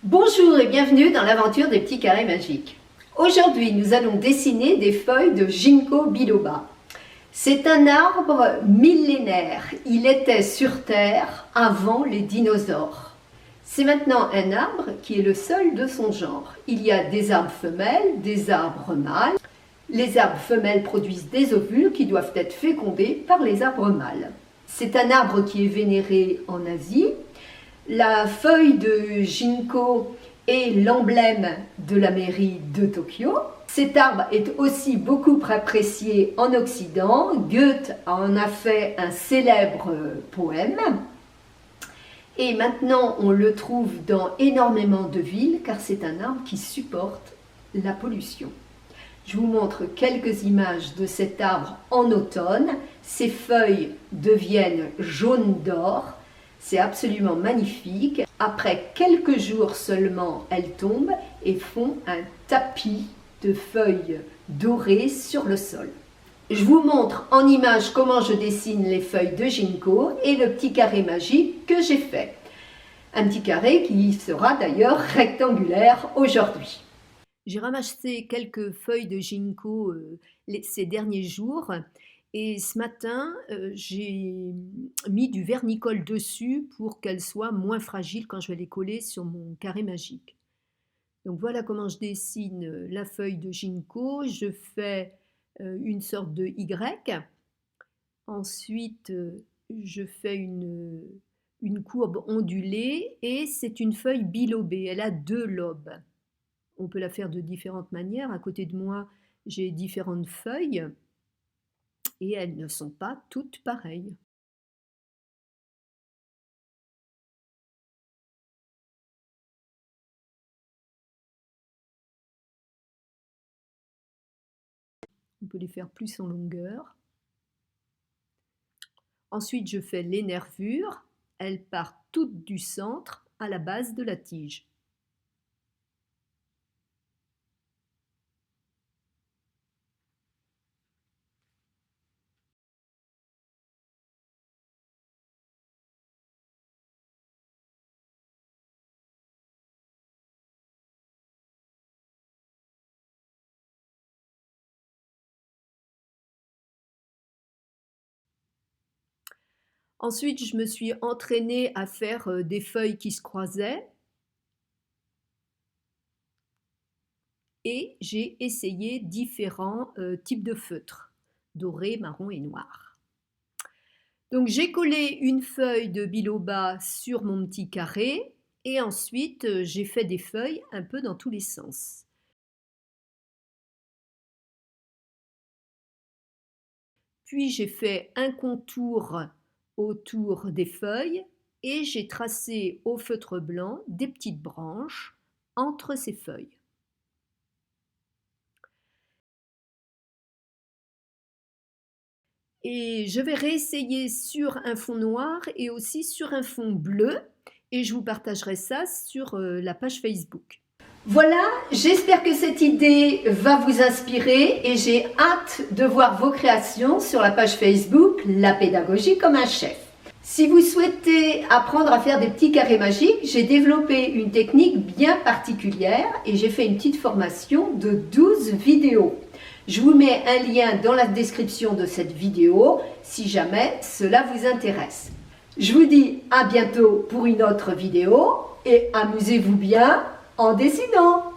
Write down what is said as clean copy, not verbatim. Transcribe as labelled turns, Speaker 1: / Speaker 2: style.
Speaker 1: Bonjour et bienvenue dans l'aventure des petits carrés magiques. Aujourd'hui, nous allons dessiner des feuilles de Ginkgo biloba. C'est un arbre millénaire. Il était sur Terre avant les dinosaures. C'est maintenant un arbre qui est le seul de son genre. Il y a des arbres femelles, des arbres mâles. Les arbres femelles produisent des ovules qui doivent être fécondés par les arbres mâles. C'est un arbre qui est vénéré en Asie. La feuille de Ginkgo est l'emblème de la mairie de Tokyo. Cet arbre est aussi beaucoup apprécié en Occident. Goethe en a fait un célèbre poème. Et maintenant, on le trouve dans énormément de villes car c'est un arbre qui supporte la pollution. Je vous montre quelques images de cet arbre en automne. Ses feuilles deviennent jaunes d'or. C'est absolument magnifique. Après quelques jours seulement, elles tombent et font un tapis de feuilles dorées sur le sol. Je vous montre en image comment je dessine les feuilles de Ginkgo et le petit carré magique que j'ai fait. Un petit carré qui sera d'ailleurs rectangulaire aujourd'hui. J'ai ramassé quelques feuilles de Ginkgo ces derniers jours. Et ce matin, j'ai mis du vernicole dessus pour qu'elles soient moins fragiles quand je vais les coller sur mon carré magique. Donc voilà comment je dessine la feuille de Ginkgo. Je fais une sorte de Y. Ensuite, je fais une courbe ondulée et c'est une feuille bilobée. Elle a 2 lobes. On peut la faire de différentes manières. À côté de moi, j'ai différentes feuilles. Et elles ne sont pas toutes pareilles. On peut les faire plus en longueur. Ensuite, je fais les nervures. Elles partent toutes du centre à la base de la tige. Ensuite, je me suis entraînée à faire des feuilles qui se croisaient. Et j'ai essayé différents types de feutres, doré, marron et noir. Donc j'ai collé une feuille de biloba sur mon petit carré et ensuite j'ai fait des feuilles un peu dans tous les sens. Puis j'ai fait un contour autour des feuilles et j'ai tracé au feutre blanc des petites branches entre ces feuilles. Et je vais réessayer sur un fond noir et aussi sur un fond bleu et je vous partagerai ça sur la page Facebook. Voilà, j'espère que cette idée va vous inspirer et j'ai hâte de voir vos créations sur la page Facebook La pédagogie comme un chef. Si vous souhaitez apprendre à faire des petits carrés magiques, j'ai développé une technique bien particulière et j'ai fait une petite formation de 12 vidéos. Je vous mets un lien dans la description de cette vidéo si jamais cela vous intéresse. Je vous dis à bientôt pour une autre vidéo et amusez-vous bien en dessinant.